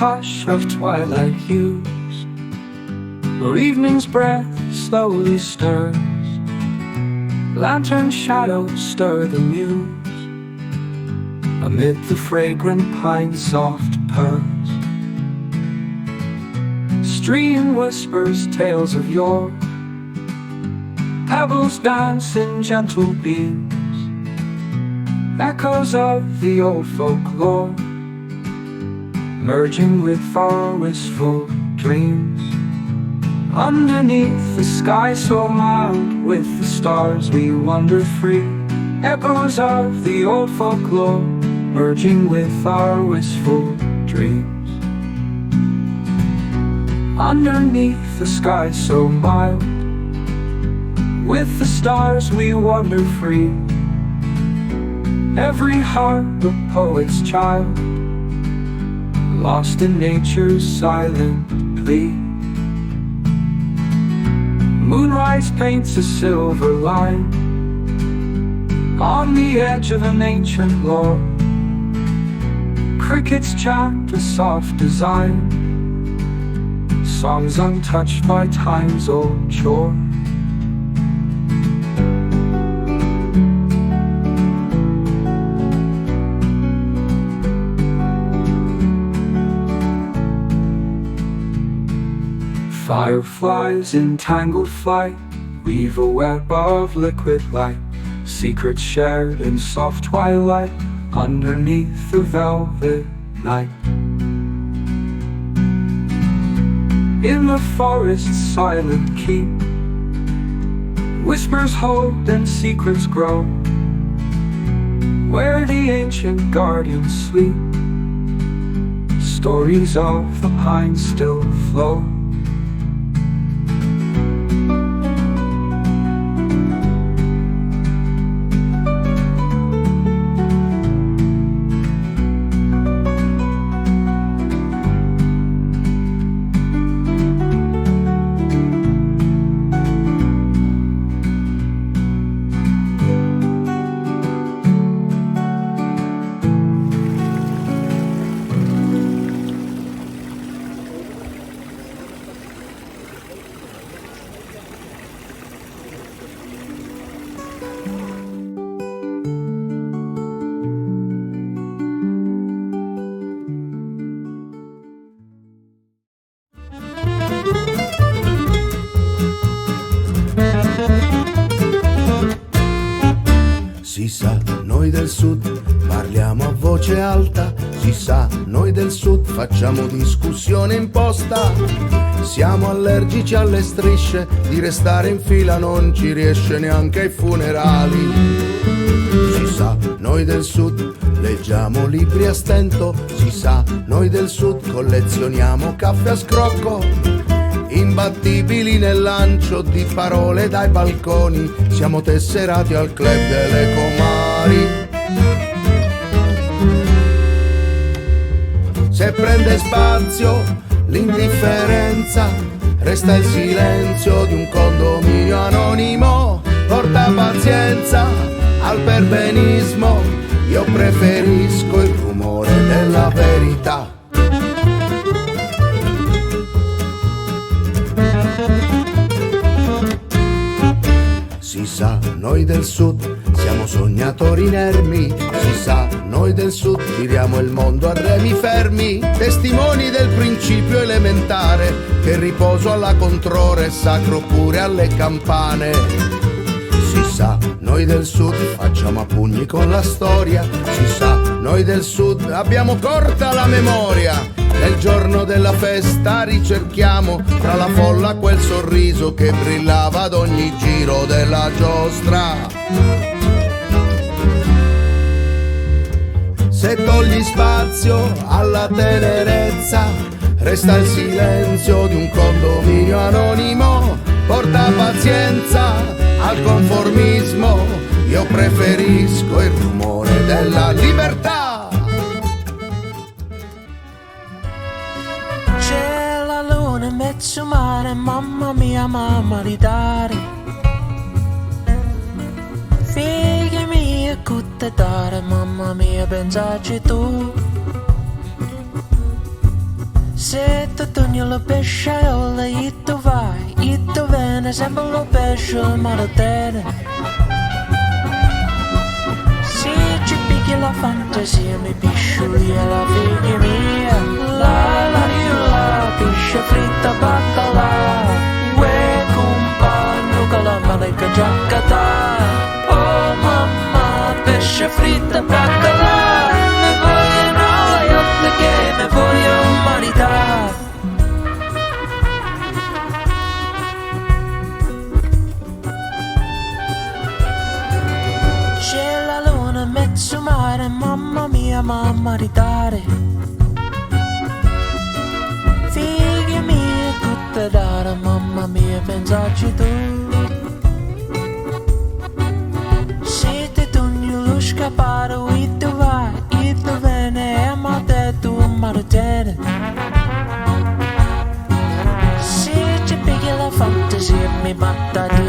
hush of twilight hues, where evening's breath slowly stirs. Lantern shadows stir the muse, amid the fragrant pine's soft purrs. Stream whispers tales of yore, pebbles dance in gentle beams, echoes of the old folklore, merging with our wistful dreams. Underneath the sky so mild, with the stars we wander free, echoes of the old folklore, merging with our wistful dreams. Underneath the sky so mild, with the stars we wander free, every heart a poet's child, lost in nature's silent plea. Moonrise paints a silver line on the edge of an ancient lore. Crickets chant a soft design, songs untouched by time's old chore. Fireflies in tangled flight weave a web of liquid light, secrets shared in soft twilight underneath the velvet night. In the forest's silent keep, whispers hold and secrets grow, where the ancient guardians sleep, stories of the pine still flow. Si sa, noi del sud parliamo a voce alta, si sa, noi del sud facciamo discussione imposta. Siamo allergici alle strisce, di restare in fila non ci riesce neanche ai funerali. Si sa, noi del sud leggiamo libri a stento, si sa, noi del sud collezioniamo caffè a scrocco. Imbattibili nel lancio di parole dai balconi, siamo tesserati al club delle comari. Se prende spazio l'indifferenza, resta il silenzio di un condominio anonimo. Porta pazienza al perbenismo, io preferisco il rumore della verità. Si sa, noi del sud siamo sognatori inermi, si sa, noi del sud giriamo il mondo a remi fermi, testimoni del principio elementare, che il riposo alla controra è sacro pure alle campane. Si sa, noi del sud facciamo a pugni con la storia, si sa, noi del sud abbiamo corta la memoria. Nel giorno della festa ricerchiamo tra la folla quel sorriso che brillava ad ogni giro della giostra. Se togli spazio alla tenerezza, resta il silenzio di un condominio anonimo. Porta pazienza al conformismo, io preferisco il rumore della libertà. In mezzo mare, mamma mia, mamma di dare, figli miei, cutte dare, mamma mia, pensaci tu. Se tu togli lo pesciaiola, e tu vai, e tu vieni, sempre lo pesce, ma da te. Se ci picchi la fantasia, mi piscioli e la figlia mia. La, piscia fritta baccalà. Uè, compagno, che la malega giaccata. Oh mamma, pesce fritta baccalà. Mi voglio una yacht che mi voglio maritare. C'è la luna in mezzo mare, mamma mia, mamma ritare. Figlia mia, tutta rara, mamma mia, pensaci tu. Se ti togli lo scappare, e tu vai, e tu vieni, ma te tu maritare. Se ci pigli la fantasia, mi batta tu.